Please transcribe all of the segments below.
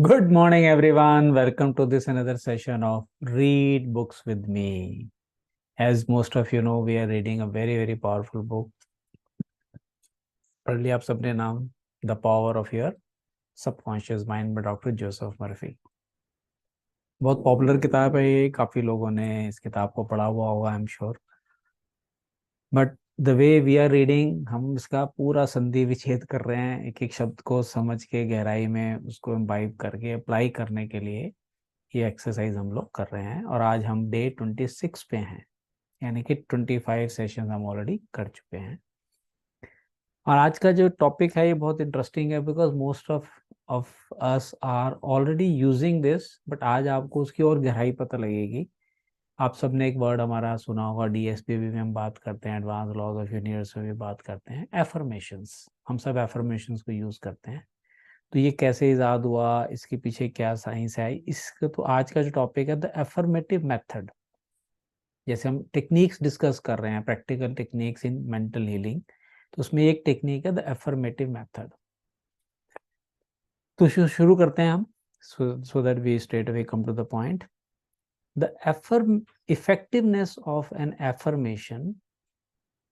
Good morning, everyone. Welcome to this another session of Read Books with Me. As most of you know, we are reading a very powerful book. पढ़ लिया आप सबने नाम the power of your subconscious mind by doctor Joseph Murphy. बहुत popular किताब है ये, काफी लोगों ने इस किताब को पढ़ा हुआ होगा, I am sure. But the way we are reading, हम इसका पूरा संधि विच्छेद कर रहे हैं, एक एक शब्द को समझ के गहराई में उसको इम्बाइब करके अप्लाई करने के लिए ये एक्सरसाइज हम लोग कर रहे हैं। और आज हम डे 26 पे हैं, यानी कि 25 सेशन हम ऑलरेडी कर चुके हैं। और आज का जो टॉपिक है ये बहुत इंटरेस्टिंग है, because most of us are already using this, but आज आपको उसकी और गहराई पता लगेगी। आप सबने एक वर्ड हमारा सुना होगा, डीएसपीवी में हम बात करते हैं, एडवांस लॉज ऑफ यूनिवर्स में भी बात करते हैं, एफर्मेशंस। हम सब एफर्मेशंस को यूज करते हैं। तो ये कैसे इजाद हुआ, इसके पीछे क्या साइंस है, इसका तो आज का जो टॉपिक है द एफर्मेटिव मेथड। जैसे हम टेक्निक्स डिस्कस कर रहे हैं, practical techniques in mental healing, तो उसमें एक टेक्निक है द एफर्मेटिव मेथड। तो शुरू करते हैं हम, so that we straight away come to the point. The effectiveness of an affirmation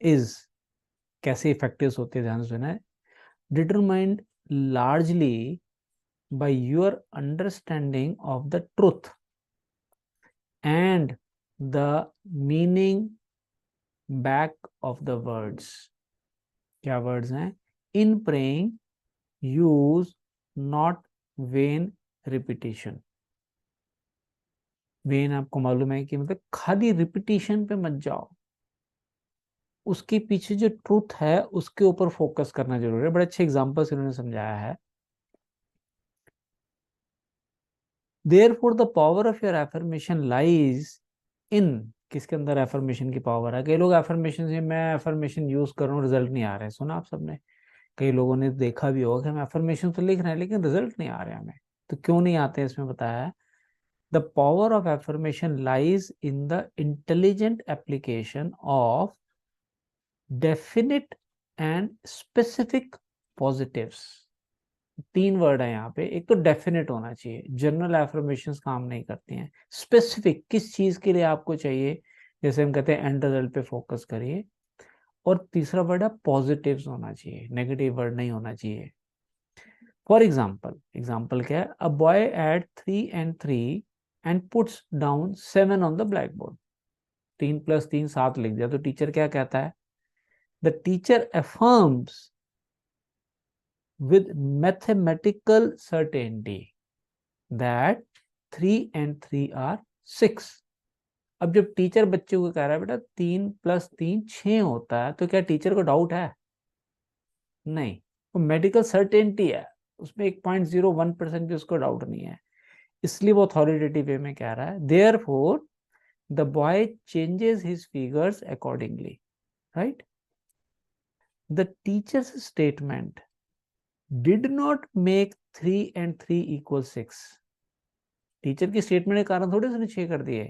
is, कैसे इफेक्टिव होते हैं ध्यान से सुना है, determined largely by your understanding of the truth and the meaning back of the words. क्या words हैं? In praying use not vain repetition. Vain आपको मालूम है कि मतलब खाली रिपीटिशन पे मत जाओ, उसके पीछे जो ट्रूथ है उसके ऊपर फोकस करना जरूरी है। बड़े अच्छे एग्जांपल्स इन्होंने समझाया है। Therefore the power of your affirmation lies in, किसके अंदर एफर्मेशन की पावर है? कई लोग एफर्मेशन से, मैं एफर्मेशन यूज कर रहा हूँ, रिजल्ट नहीं आ रहे। सुना आप सबने, कई लोगों ने देखा भी होगा कि हम एफर्मेशन तो लिख रहे हैं लेकिन रिजल्ट नहीं आ रहे हमें। तो क्यों नहीं आते, इसमें बताया है the power of affirmation lies in the intelligent application of definite and specific positives. तीन वर्ड है यहाँ पे। एक तो डेफिनेट होना चाहिए, जनरल एफर्मेशंस काम नहीं करती हैं। स्पेसिफिक, किस चीज के लिए आपको चाहिए, जैसे हम कहते हैं एंड रिजल्ट पे फोकस करिए। और तीसरा वर्ड है पॉजिटिव्स होना चाहिए, नेगेटिव वर्ड नहीं होना चाहिए। फॉर एग्जाम्पल, एग्जाम्पल क्या है? A boy add 3 and 3 and puts down 7 on the blackboard. 3 + 3 7 लिख दिया, तो टीचर क्या कहता है? The teacher affirms with mathematical certainty that 3 and 3 are 6। अब जब टीचर बच्चे को कह रहा है बेटा 3 + 3 6 होता है, तो क्या टीचर को डाउट है? नहीं, वो मेडिकल सर्टेनिटी है, उसमें 1.01% भी उसको डाउट नहीं है। इसलिए वो अथॉरिटेटिव वे में कह रहा है। Therefore the boy changes his figures accordingly, right? The teacher's statement did not make 3 and 3 = 6। Teacher की स्टेटमेंट के कारण थोड़े से 6 कर दिए,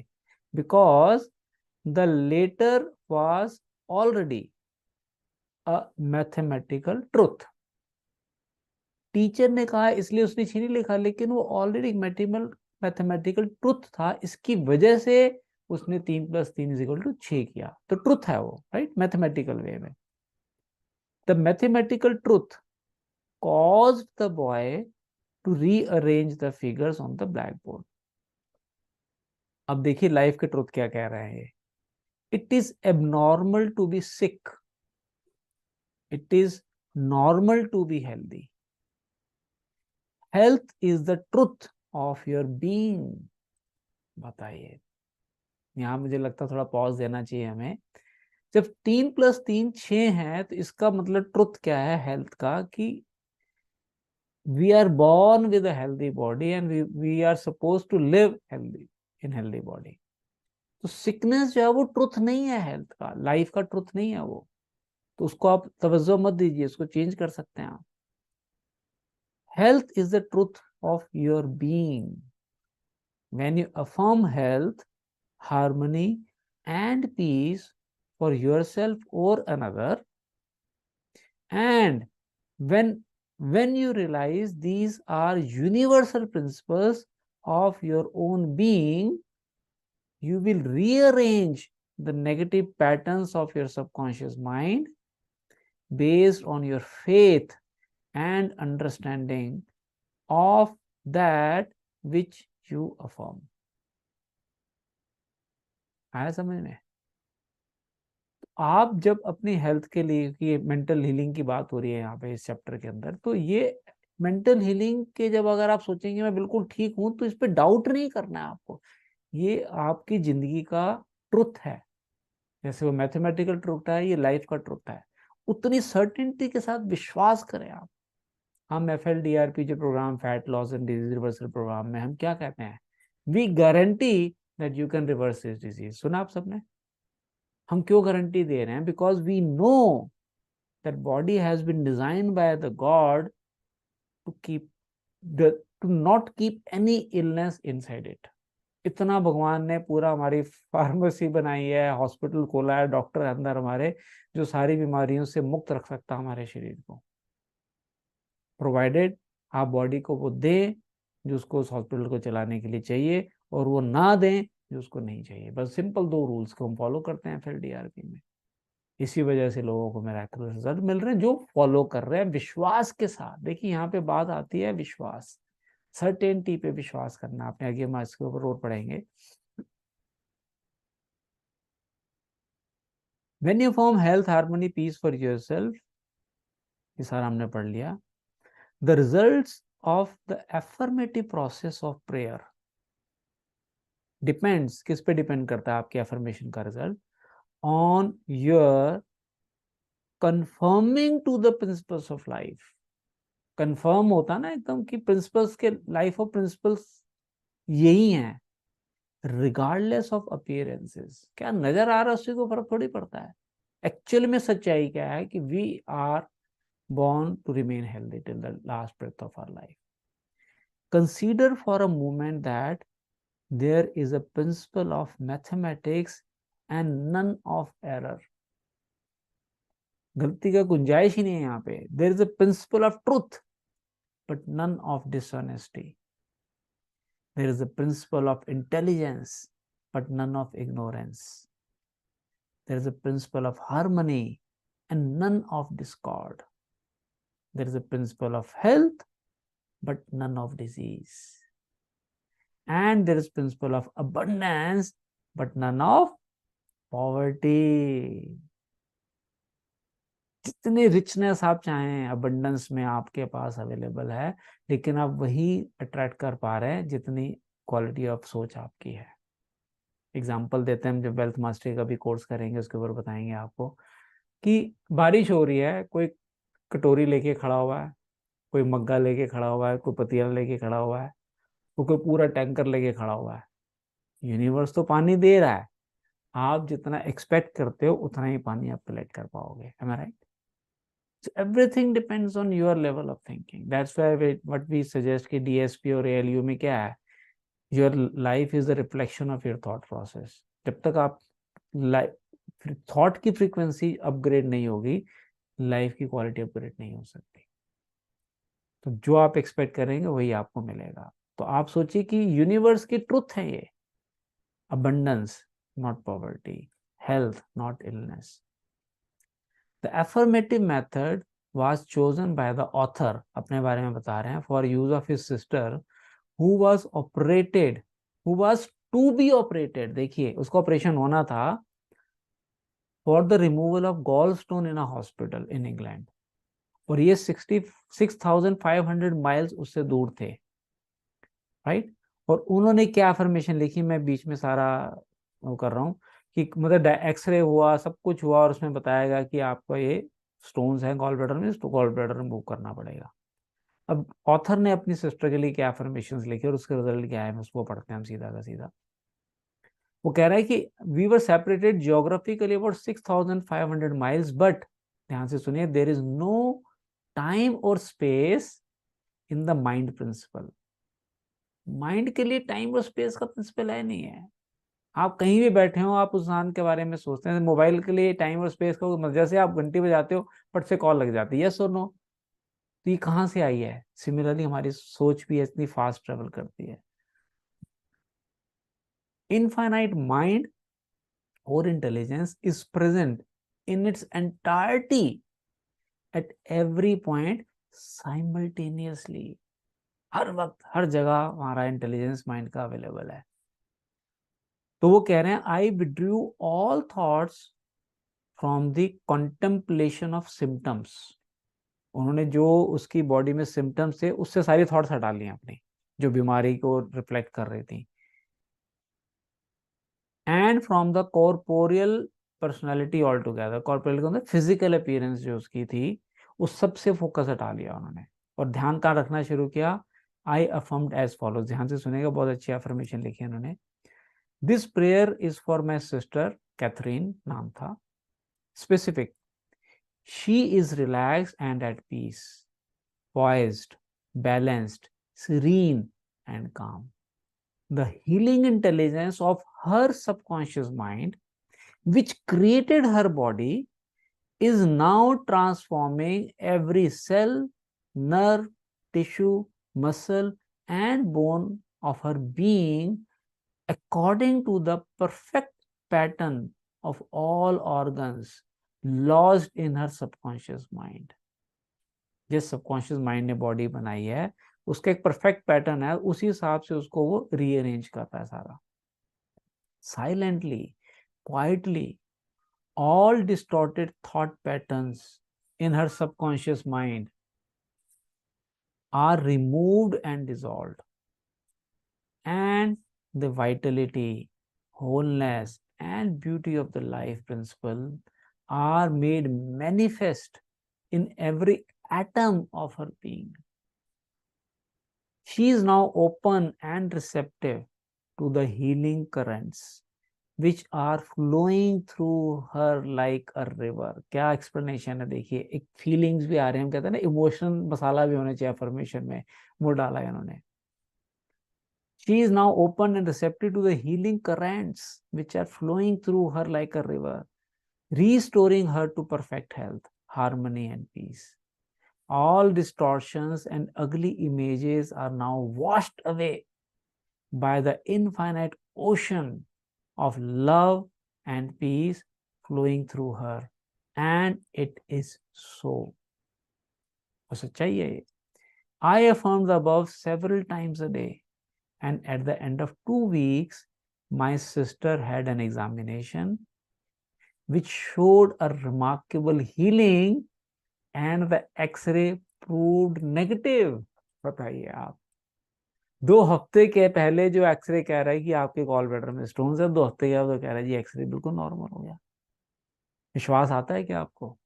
because the latter was already a mathematical truth. Teacher ने कहा इसलिए उसने 6 नहीं लिखा, लेकिन वो ऑलरेडी मैथमेटिकल ट्रूथ था, इसकी वजह से उसने 3 + 3 = 6 किया। तो ट्रूथ है वो, राइट? मैथमेटिकल वे में the mathematical truth caused the boy to rearrange the figures on the blackboard। अब देखिए लाइफ के ट्रूथ क्या कह रहे हैं। It is abnormal to be sick, it is normal to be healthy. Health is the truth of your being. बताइए, यहां मुझे लगता थोड़ा पॉज देना चाहिए हमें। जब 3 + 3 6 है, तो इसका मतलब ट्रुथ क्या है हेल्थ का? कि we are born with a healthy body and we are supposed to live healthy in healthy body। तो सिकनेस जो है वो ट्रुथ नहीं है, हेल्थ का, लाइफ का ट्रुथ नहीं है वो। तो उसको आप तवज्जो मत दीजिए, उसको चेंज कर सकते हैं आप। Health is the truth of your being. When you affirm health, harmony and peace for yourself और another, and when When you realize these are universal principles of your own being, you will rearrange the negative patterns of your subconscious mind based on your faith and understanding of that which you affirm. आया समझ में? आप जब अपनी health के लिए, ये mental healing की बात हो रही है यहाँ पे इस चैप्टर के अंदर, तो ये मेंटल हीलिंग के जब अगर आप सोचेंगे मैं बिल्कुल ठीक हूं, तो इस पे डाउट नहीं करना है आपको। ये आपकी जिंदगी का ट्रुथ है। जैसे वो मैथमेटिकल ट्रुथ है, ये लाइफ का ट्रुथ है। उतनी सर्टेनिटी के साथ विश्वास करें आप। हम FLDRP जो programme, fat loss and disease reversal programme में हम क्या कहते हैं? We guarantee that you can reverse this disease. सुना आप सबने? हम क्यों गारंटी दे रहे हैं? Because we know that body has been designed by the God to keep to not keep any illness inside it. इतना भगवान ने पूरा हमारी फार्मेसी बनाई है, हॉस्पिटल खोला है, डॉक्टर अंदर हमारे, जो सारी बीमारियों से मुक्त रख सकता है हमारे शरीर को, प्रोवाइडेड आप बॉडी को वो दें जो उसको उस हॉस्पिटल को चलाने के लिए चाहिए, और वो ना दें जो उसको नहीं चाहिए। बस सिंपल 2 रूल्स को हम फॉलो करते हैं FLDRP में। इसी वजह से लोगों को मिरेकलस रिजल्ट मिल रहे हैं, जो फॉलो कर रहे हैं विश्वास के साथ। देखिए यहाँ पे बात आती है विश्वास, सर्टेनिटी पे विश्वास करना। आपने आगे हम इसके ऊपर और पढ़ेंगे। When you form health, harmony, peace for yourself, ये सारा हमने पढ़ लिया। The results of the affirmative process of prayer depends, किस पे डिपेंड करता है आपके affirmation का result? On your conforming to the principles of life। Confirm होता ना एकदम कि प्रिंसिपल्स के, लाइफ ऑफ प्रिंसिपल्स यही हैं, रिगार्डलेस ऑफ अपीयरेंसेस। क्या नजर आ रहा है उससे कोई फर्क थोड़ी पड़ता है। एक्चुअल में सच्चाई क्या है कि we are born to remain healthy till the last breath of our life. Consider for a moment that there is a principle of mathematics and none of error। गलती का गुंजाइश ही नहीं है यहाँ पे। There is a principle of truth but none of dishonesty। There is a principle of intelligence but none of ignorance। There is a principle of harmony and none of discord। There is a principle of health but none of disease। And there is principle of abundance but none of poverty। जितनी richness आप चाहें abundance में आपके पास available है, लेकिन आप वही attract कर पा रहे हैं जितनी क्वालिटी ऑफ सोच आपकी है। एग्जाम्पल देते हैं, हम जब वेल्थ मास्टरी का भी कोर्स करेंगे उसके ऊपर बताएंगे आपको कि बारिश हो रही है, कोई कटोरी लेके खड़ा हुआ है, कोई मग्गा लेके खड़ा हुआ है, कोई पतीला लेके खड़ा हुआ है, कोई पूरा टैंकर लेके खड़ा हुआ है। यूनिवर्स तो पानी दे रहा है, आप जितना एक्सपेक्ट करते हो उतना ही पानी आप कलेक्ट कर पाओगे। M I right? So everything depends on your level of thinking। That's why what we suggest कि DSP और ALU में क्या है, your life is the reflection of your thought process। जब तक आप थॉट की फ्रीक्वेंसी अपग्रेड नहीं होगी, लाइफ की क्वालिटी अपग्रेड नहीं हो सकती। तो जो आप एक्सपेक्ट करेंगे वही आपको मिलेगा। तो आप सोचिए कि यूनिवर्स की ट्रुथ है ये, abundance not poverty, health not illness। The affirmative method was chosen by the author, अपने बारे में बता रहे हैं, for use of his sister who was operated, who was to be operated। देखिए उसका ऑपरेशन होना था for the removal of gallstone in a hospital in England, और ये 66,500 माइल्स उससे दूर थे, राइट। और उन्होंने क्या अफर्मेशन लिखी, मैं बीच में सारा वो कर रहा हूँ कि मतलब एक्सरे हुआ, सब कुछ हुआ, और उसमें बताया गया कि आपको ये स्टोन्स हैं गॉल ब्लैडर में, तो गॉल ब्लैडर रिमूव करना पड़ेगा। अब ऑथर ने अपनी सिस्टर के लिए क्या अफर्मेशन लिखे और उसके रिजल्ट क्या है, उसको पढ़ते हैं हम सीधा का सीधा। वो कह रहा है कि we were separated geographically about 6,500 miles, but ध्यान से सुनिए, देयर इज नो टाइम और space in the mind principle. Mind के लिए टाइम और स्पेस का प्रिंसिपल है नहीं है। आप कहीं भी बैठे हो, आप उस इंसान के बारे में सोचते हैं। मोबाइल के लिए टाइम और स्पेस का मतलब, जैसे आप घंटी बजाते हो, पट से कॉल लग जाती है, यस और नो? तो ये कहाँ से आई है? सिमिलरली हमारी सोच भी इतनी फास्ट ट्रेवल करती है. इनफाइनाइट माइंड और intelligence is present in its entirety at every point simultaneously. हर वक्त हर जगह हमारा इंटेलिजेंस माइंड का अवेलेबल है. तो वो कह रहे हैं I withdrew all thoughts from the contemplation of symptoms. उन्होंने जो उसकी बॉडी में सिम्टम्स थे उससे सारी थॉट्स हटा ली अपनी, जो बीमारी को रिफ्लेक्ट कर रही थी. And from the corporeal personality all together. Corporeal का मतलब फिजिकल अपीयरेंस जो उसकी थी, उस सब से फोकस हटा लिया उन्होंने और ध्यान कहाँ रखना शुरू किया. I affirmed as follows. ध्यान से सुनेगा, बहुत अच्छी अफर्मेशन लिखी है उन्होंने. This prayer is for my sister Catherine, नाम था. Specific, she is relaxed and at peace, poised, balanced, serene and calm. The healing intelligence of her subconscious mind, which created her body, is now transforming every cell, nerve, tissue, muscle, and bone of her being according to the perfect pattern of all organs lodged in her subconscious mind. जिस subconscious mind ने body बनाई है उसका एक perfect pattern है, उसी हिसाब से उसको वो रीअरेंज करता है सारा. Silently, quietly, all distorted thought patterns in her subconscious mind are removed and dissolved, and the vitality, wholeness, and beauty of the life principle are made manifest in every atom of her being. She is now open and receptive to the healing currents which are flowing through her like a river. क्या explanation है देखिए. एक feelings भी आ रहे हैं, हम कहते हैं ना इमोशनल मसाला भी होना चाहिए अफर्मेशन में, वो डाला है उन्होंने. She is now open and receptive to the healing currents which are flowing through her like a river, restoring her to perfect health, harmony and peace. All distortions and ugly images are now washed away by the infinite ocean of love and peace flowing through her. And it is so. और सच्चाई है ये. I affirmed the above several times a day, and at the end of 2 weeks, my sister had an examination which showed a remarkable healing, and the X-ray proved negative. बताइए आप, 2 हफ्ते के पहले जो एक्सरे कह रहा है कि आपके गॉल ब्लैडर में स्टोन्स है, 2 हफ्ते के बाद कह रहा है जी एक्सरे बिल्कुल नॉर्मल हो गया. विश्वास आता है क्या आपको?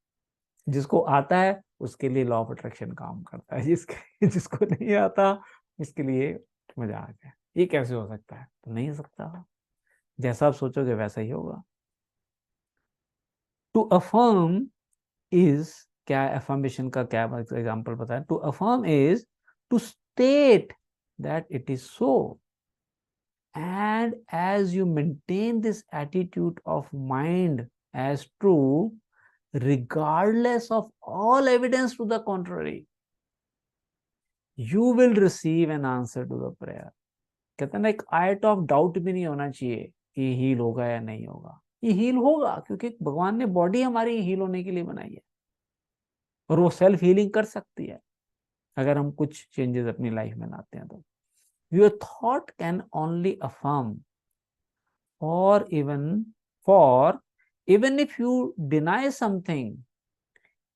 जिसको आता है उसके लिए लॉ ऑफ अट्रैक्शन काम करता है, जिसको नहीं आता उसके लिए मजाक है. ये कैसे हो सकता है? तो नहीं हो सकता. जैसा आप सोचोगे वैसा ही होगा. टू अफर्म इज, क्या अफर्मेशन का क्या एग्जांपल बताएं. To affirm is to state that it is so. And as you maintain this attitude of mind as true, regardless of all evidence to the contrary, you will receive an answer to the prayer. कहते हैं ना, एक आयट of doubt भी नहीं होना चाहिए कि heal होगा या नहीं होगा. ये हील होगा क्योंकि भगवान ने बॉडी हमारी हील होने के लिए बनाई है और वो सेल्फ हीलिंग कर सकती है अगर हम कुछ चेंजेस अपनी लाइफ में लाते हैं तो. Your thought can only affirm, or even if you deny something,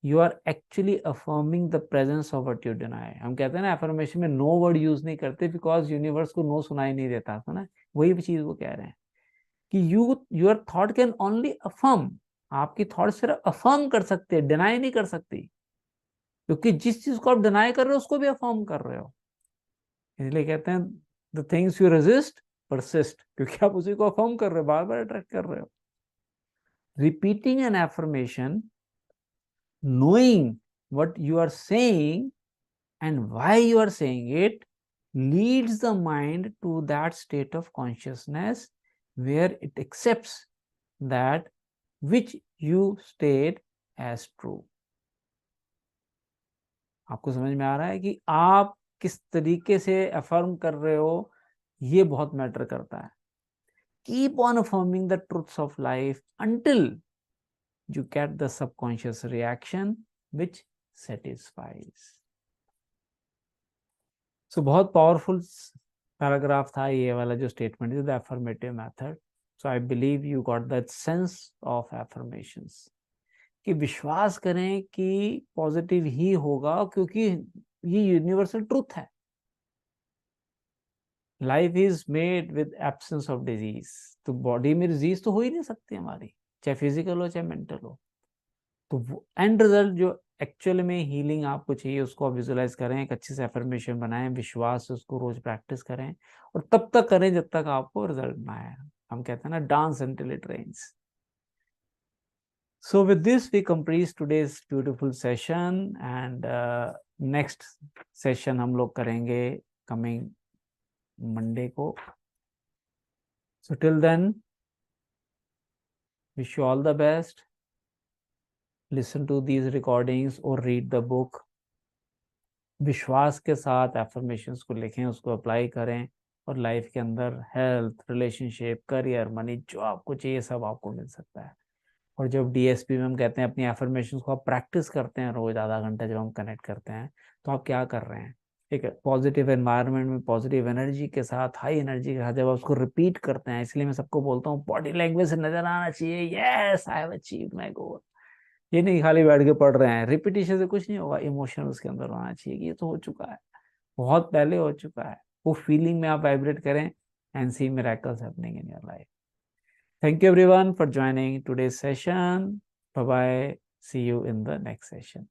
you are actually affirming the presence of what you deny. हम कहते हैं ना affirmation में no word यूज नहीं करते because यूनिवर्स को no सुनाई नहीं देता था ना. वही चीज वो कह रहे हैं कि your thought can only affirm. आपकी थॉट सिर्फ अफर्म कर सकते हैं, डिनाई नहीं कर सकती, क्योंकि जिस चीज को आप डिनाई कर रहे हो उसको भी अफर्म कर रहे हो. इसलिए कहते हैं the things you resist persist, क्योंकि आप उसी को अफर्म कर रहे हो, बार बार अट्रैक्ट कर रहे हो. Repeating an affirmation, knowing what you are saying and why you are saying it, leads the mind to that state of consciousness where it accepts that which you state as true. आपको समझ में आ रहा है कि आप किस तरीके से अफर्म कर रहे हो, ये बहुत मैटर करता है. Keep on affirming the truths of life until you get the subconscious reaction which satisfies. So बहुत पावरफुल पैराग्राफ था ये वाला जो स्टेटमेंट है, the affirmative method. So I believe you got that sense of affirmations, कि विश्वास करें कि पॉजिटिव ही होगा, क्योंकि ये यूनिवर्सल ट्रूथ है. Life is made with absence of disease. तो बॉडी में डिजीज तो हो ही नहीं सकती हमारी, चाहे फिजिकल हो चाहे मेंटल हो. तो एंड रिजल्ट जो एक्चुअल में हीलिंग आपको चाहिए, उसको आप विजुलाइज करें, एक अच्छे से एफर्मेशन बनाएं, विश्वास से उसको रोज प्रैक्टिस करें, और तब तक करें जब तक आपको रिजल्ट ना आए. हम कहते हैं ना, dance until it rains. So with this we complete today's beautiful session, and next session हम लोग करेंगे coming Monday को. So till then, wish you all the best. Listen to these recordings or read the book. विश्वास के साथ affirmations को लिखें, उसको अप्लाई करें, और लाइफ के अंदर हेल्थ, रिलेशनशिप, करियर, मनी, जो आपको चाहिए सब आपको मिल सकता है. और जब डीएसपी में हम कहते हैं अपनी एफर्मेशंस को आप प्रैक्टिस करते हैं रोज आधा घंटा, जब हम कनेक्ट करते हैं, तो आप क्या कर रहे हैं, एक पॉजिटिव एनवायरनमेंट में पॉजिटिव एनर्जी के साथ, हाई एनर्जी के साथ जब आप उसको रिपीट करते हैं. इसलिए मैं सबको बोलता हूँ बॉडी लैंग्वेज से नजर आना चाहिए, yes I have achieved my goal. ये नहीं खाली बैठ के पढ़ रहे हैं, रिपीटिशन से कुछ नहीं होगा. इमोशन उसके अंदर होना चाहिए कि ये तो हो चुका है, बहुत पहले हो चुका है. वो फीलिंग में आप वाइब्रेट करें and see miracles happening in your life. Thank you everyone for joining today's session. Bye bye, see you in the next session.